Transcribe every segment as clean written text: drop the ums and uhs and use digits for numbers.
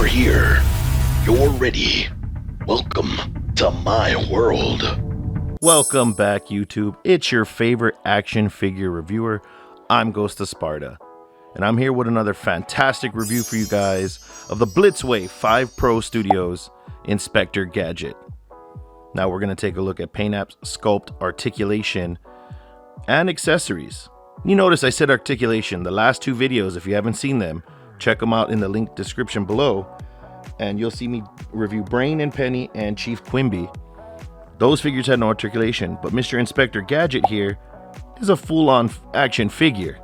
here. You're ready. Welcome to my world. Welcome back, YouTube. It's your favorite action figure reviewer. I'm Ghost of Sparta, and I'm here with another fantastic review for you guys of the Blitzway 5 Pro Studios Inspector Gadget. Now we're going to take a look at paint apps, sculpt, articulation, and accessories. You notice I said articulation. The last two videos, if you haven't seen them, check them out in the link description below, and you'll see me review Brain and Penny and Chief Quimby. Those figures had no articulation, but Mr. Inspector Gadget here is a full-on action figure.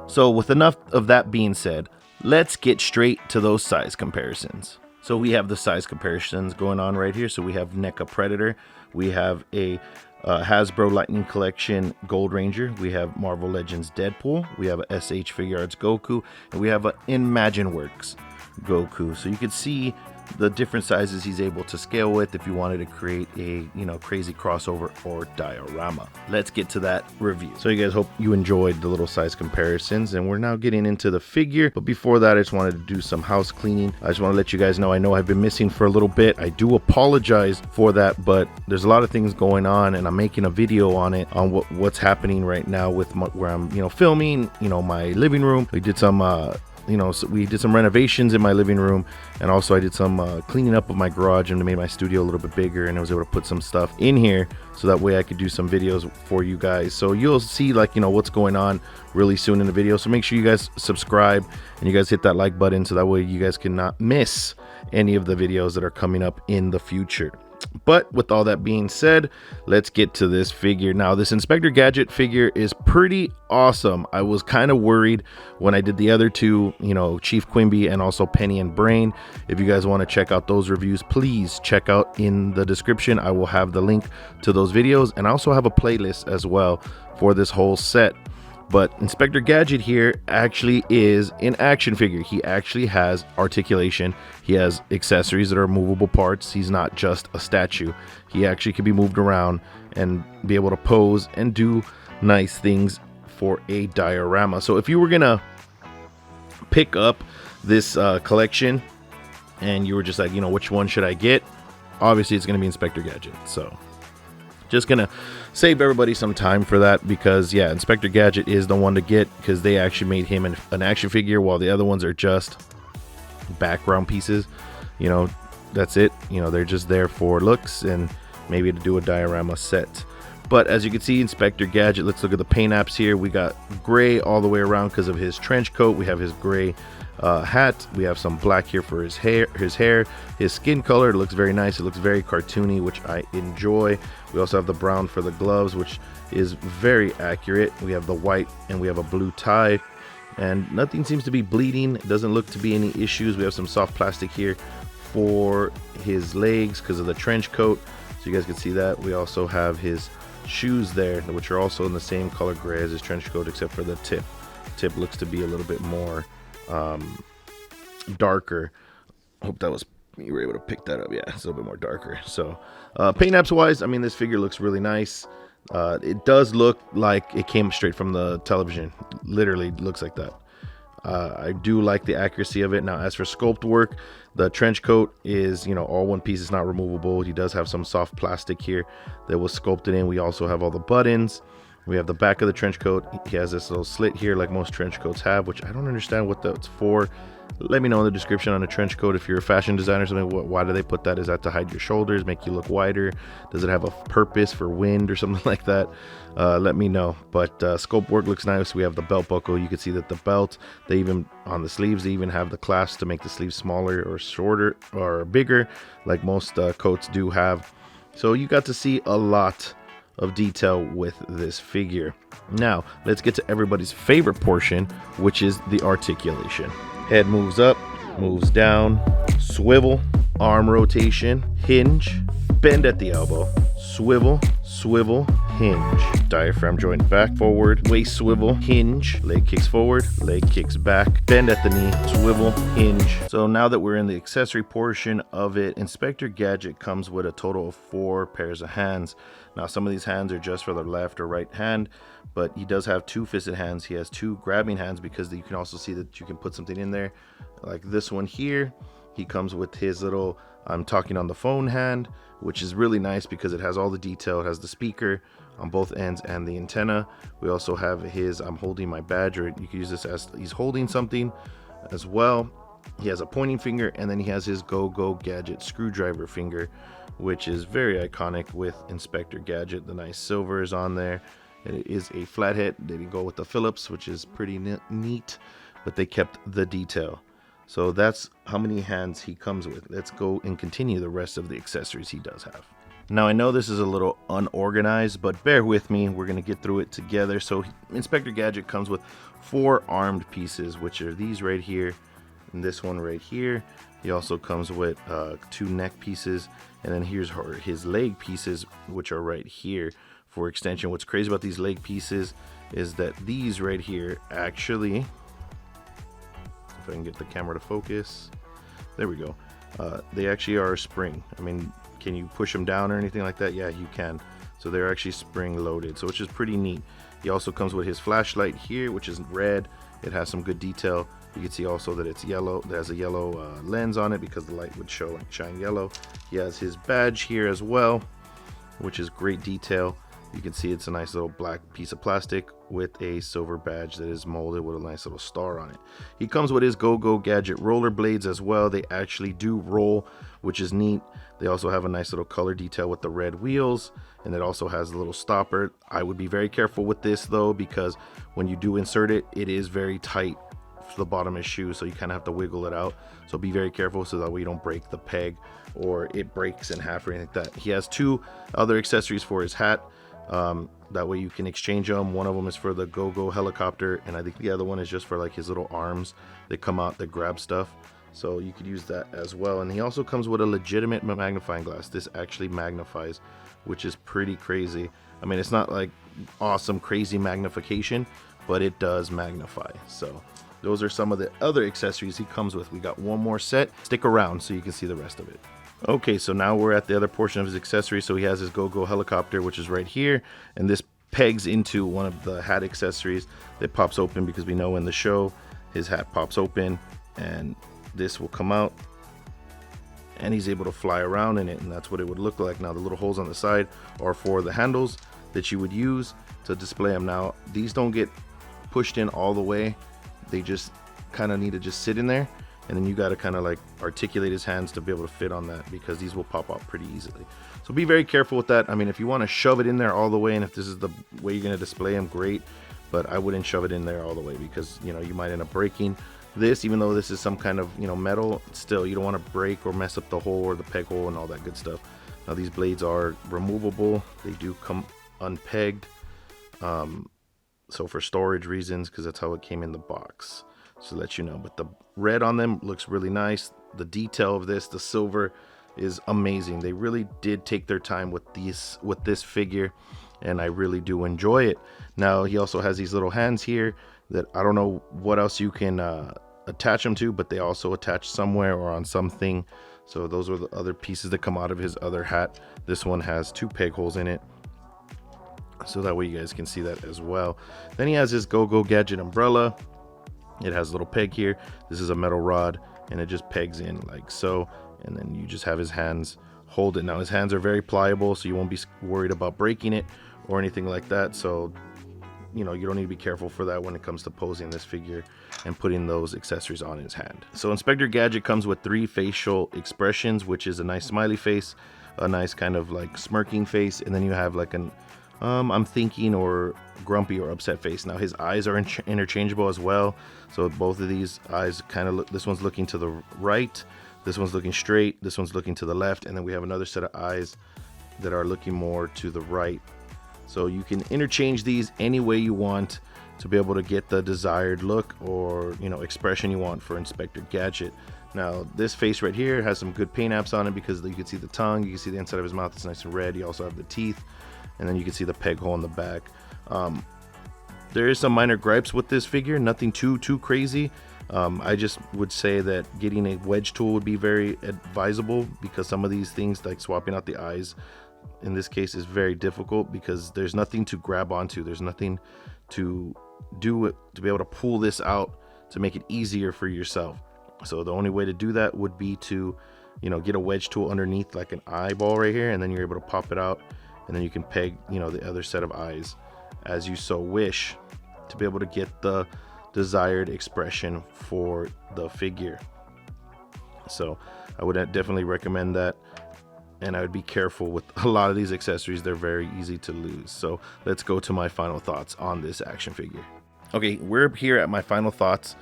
So with enough of that being said, let's get straight to those size comparisons. So we have the size comparisons going on right here. So we have NECA Predator, we have a Hasbro Lightning Collection Gold Ranger, we have Marvel Legends Deadpool, we have a SH Figuarts Goku, and we have a ImagineWorks Goku. So you can see the different sizes he's able to scale with if you wanted to create a crazy crossover or diorama. Let's get to that review. So you guys, hope you enjoyed the little size comparisons, and we're now getting into the figure. But before that, I just wanted to do some house cleaning. I just want to let you guys know, I know I've been missing for a little bit. I do apologize for that, but there's a lot of things going on, and I'm making a video on it, on what's happening right now with where I'm filming my living room. We did some so we did some renovations in my living room, and also I did some cleaning up of my garage and made my studio a little bit bigger, and I was able to put some stuff in here so that way I could do some videos for you guys. So you'll see what's going on really soon in the video. So make sure you guys subscribe and you guys hit that like button so that way you guys cannot miss any of the videos that are coming up in the future. But with all that being said, let's get to this figure. Now, this Inspector Gadget figure is pretty awesome. I was kind of worried when I did the other two, Chief Quimby and also Penny and Brain. If you guys want to check out those reviews, please check out in the description. I will have the link to those videos, and I also have a playlist as well for this whole set. But Inspector Gadget here actually is an action figure. He actually has articulation. He has accessories that are movable parts. He's not just a statue. He actually can be moved around and be able to pose and do nice things for a diorama. So if you were gonna pick up this collection and you were just like, which one should I get? Obviously it's gonna be Inspector Gadget. So just gonna save everybody some time for that, because yeah, Inspector Gadget is the one to get, because they actually made him an action figure, while the other ones are just background pieces. That's it. They're just there for looks and maybe to do a diorama set. But as you can see, Inspector Gadget, let's look at the paint apps here. We got gray all the way around because of his trench coat. We have his gray hat. We have some black here for his hair. His skin color, it looks very nice. It looks very cartoony, which I enjoy. We also have the brown for the gloves, which is very accurate. We have the white and we have a blue tie, and nothing seems to be bleeding. It doesn't look to be any issues. We have some soft plastic here for his legs because of the trench coat, so you guys can see that. We also have his shoes there, which are also in the same color gray as his trench coat, except for the tip. Tip looks to be a little bit more darker. Hope that was, you were able to pick that up. Yeah, it's a little bit more darker. So paint apps wise, this figure looks really nice. It does look like it came straight from the television. Literally looks like that. I do like the accuracy of it. Now, as for sculpt work, the trench coat is all one piece. It's not removable. He does have some soft plastic here that was sculpted in. We also have all the buttons. We have the back of the trench coat. He has this little slit here like most trench coats have, which I don't understand what that's for. Let me know in the description on a trench coat if you're a fashion designer or something. Why do they put that? Is that to hide your shoulders, make you look wider? Does it have a purpose for wind or something like that? Let me know. But sculpt work looks nice. We have the belt buckle. You can see that the belt, they even on the sleeves, they even have the clasp to make the sleeves smaller or shorter or bigger, like most coats do have. So you got to see a lot of detail with this figure. Now let's get to everybody's favorite portion, which is the articulation. Head moves up, moves down, swivel, arm rotation, hinge, bend at the elbow, swivel, swivel, hinge. Diaphragm joint back, forward, waist swivel, hinge, leg kicks forward, leg kicks back, bend at the knee, swivel, hinge. So now that we're in the accessory portion of it, Inspector Gadget comes with a total of 4 pairs of hands. Now some of these hands are just for the left or right hand, but he does have 2 fisted hands. He has 2 grabbing hands because you can also see that you can put something in there. Like this one here, he comes with his little I'm talking on the phone hand, which is really nice because it has all the detail. It has the speaker on both ends and the antenna. We also have his I'm holding my badge, or you can use this as he's holding something as well. He has a pointing finger, and then he has his Go Gadget screwdriver finger, which is very iconic with Inspector Gadget. The nice silver is on there. It is a flathead. They didn't go with the Phillips, which is pretty neat, but they kept the detail. So that's how many hands he comes with. Let's go and continue the rest of the accessories he does have. Now I know this is a little unorganized, but bear with me, we're going to get through it together. So Inspector Gadget comes with 4 armed pieces, which are these right here and this one right here. He also comes with 2 neck pieces, and then here's his leg pieces, which are right here for extension. What's crazy about these leg pieces is that these right here actually, if I can get the camera to focus, there we go, they actually are a spring. I mean, can you push them down or anything like that? Yeah, you can. So they're actually spring loaded, so which is pretty neat. He also comes with his flashlight here, which is red. It has some good detail. You can see also that it's yellow. It has a yellow lens on it because the light would show and shine yellow. He has his badge here as well, which is great detail. You can see it's a nice little black piece of plastic with a silver badge that is molded with a nice little star on it. He comes with his Go Gadget roller blades as well. They actually do roll, which is neat. They also have a nice little color detail with the red wheels, and it also has a little stopper. I would be very careful with this though, because when you do insert it, it is very tight to the bottom of his shoe, so you kind of have to wiggle it out. So be very careful so that way you don't break the peg or it breaks in half or anything like that. He has 2 other accessories for his hat. That way you can exchange them. One of them is for the Go helicopter, and I think the other one is just for like his little arms that come out that grab stuff. So you could use that as well. And he also comes with a legitimate magnifying glass. This actually magnifies, which is pretty crazy. I mean, it's not like awesome crazy magnification, but it does magnify. So those are some of the other accessories he comes with. We got one more set. Stick around so you can see the rest of it. Okay, so now we're at the other portion of his accessories. So he has his Go helicopter, which is right here, and this pegs into one of the hat accessories that pops open, because we know in the show his hat pops open and this will come out and he's able to fly around in it, and that's what it would look like. Now the little holes on the side are for the handles that you would use to display them. Now these don't get pushed in all the way, they just kind of need to just sit in there, and then you got to kind of like articulate his hands to be able to fit on that, because these will pop out pretty easily. So be very careful with that. I mean, if you want to shove it in there all the way, and if this is the way you're going to display them, great, but I wouldn't shove it in there all the way, because you know you might end up breaking this. Even though this is some kind of, you know, metal, still you don't want to break or mess up the hole or the peg hole and all that good stuff. Now these blades are removable, they do come unpegged, so for storage reasons, because that's how it came in the box, so to let you know. But the red on them looks really nice. The detail of this, the silver, is amazing. They really did take their time with this figure, and I really do enjoy it. Now he also has these little hands here that I don't know what else you can attach them to, but they also attach somewhere or on something. So those are the other pieces that come out of his other hat. This one has 2 peg holes in it, so that way you guys can see that as well. Then he has his Go Gadget umbrella. It has a little peg here. This is a metal rod, and it just pegs in like so, and then you just have his hands hold it. Now his hands are very pliable, so you won't be worried about breaking it or anything like that. So you know, you don't need to be careful for that when it comes to posing this figure and putting those accessories on his hand. So Inspector Gadget comes with 3 facial expressions, which is a nice smiley face, a nice kind of like smirking face, and then you have like an I'm thinking or grumpy or upset face. Now his eyes are interchangeable as well, so both of these eyes kind of look, this one's looking to the right, this one's looking straight, this one's looking to the left, and then we have another set of eyes that are looking more to the right. So you can interchange these any way you want to be able to get the desired look or, you know, expression you want for Inspector Gadget. Now this face right here has some good paint apps on it because you can see the tongue, you can see the inside of his mouth, it's nice and red. You also have the teeth, and then you can see the peg hole in the back. There is some minor gripes with this figure, nothing too crazy. I just would say that getting a wedge tool would be very advisable, because some of these things, like swapping out the eyes in this case, is very difficult because there's nothing to grab onto. There's nothing to do to be able to pull this out to make it easier for yourself. So the only way to do that would be to, you know, get a wedge tool underneath like an eyeball right here, and then you're able to pop it out, and then you can peg, you know, the other set of eyes as you so wish to be able to get the desired expression for the figure. So I would definitely recommend that, and I would be careful with a lot of these accessories. They're very easy to lose. So let's go to my final thoughts on this action figure. Okay, we're here at my final thoughts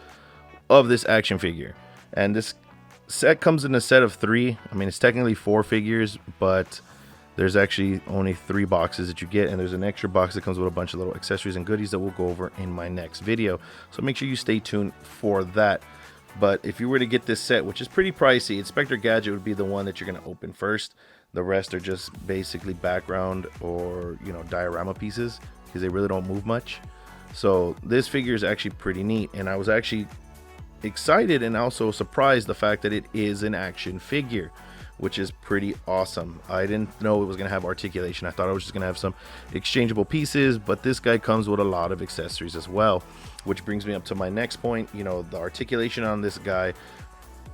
of this action figure, and this set comes in a set of 3. I mean, it's technically 4 figures, but there's actually only 3 boxes that you get, and there's an extra box that comes with a bunch of little accessories and goodies that we'll go over in my next video. So make sure you stay tuned for that. But if you were to get this set, which is pretty pricey, Inspector Gadget would be the one that you're going to open first. The rest are just basically background or, you know, diorama pieces, because they really don't move much. So this figure is actually pretty neat, and I was actually excited and also surprised the fact that it is an action figure, which is pretty awesome. I didn't know it was going to have articulation. I thought it was just going to have some exchangeable pieces, but this guy comes with a lot of accessories as well, which brings me up to my next point. You know, the articulation on this guy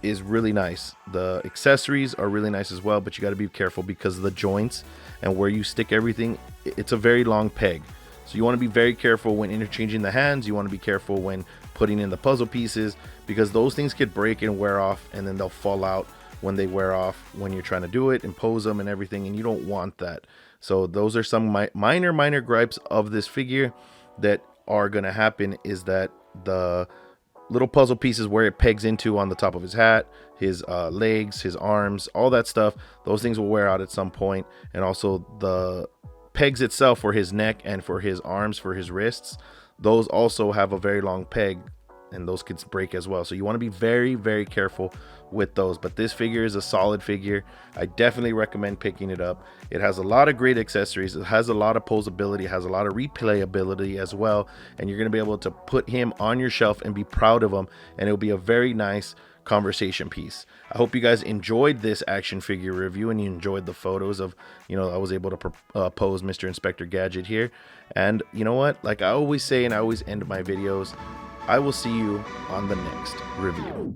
is really nice. The accessories are really nice as well, but you got to be careful because of the joints and where you stick everything. It's a very long peg, so you want to be very careful when interchanging the hands. You want to be careful when putting in the puzzle pieces, because those things could break and wear off, and then they'll fall out when they wear off when you're trying to do it and pose them and everything, and you don't want that. So those are some minor gripes of this figure that are going to happen, is that the little puzzle pieces where it pegs into on the top of his hat, his legs, his arms, all that stuff, those things will wear out at some point. And also the pegs itself for his neck and for his arms, for his wrists, those also have a very long peg, and those could break as well. So you want to be very careful with those. But this figure is a solid figure. I definitely recommend picking it up. It has a lot of great accessories. It has a lot of posability, it has a lot of replayability as well, and you're going to be able to put him on your shelf and be proud of him, and it'll be a very nice conversation piece. I hope you guys enjoyed this action figure review, and you enjoyed the photos of, you know, I was able to pose Mr. Inspector Gadget here. And you know what, like I always say, and I always end my videos, I will see you on the next review.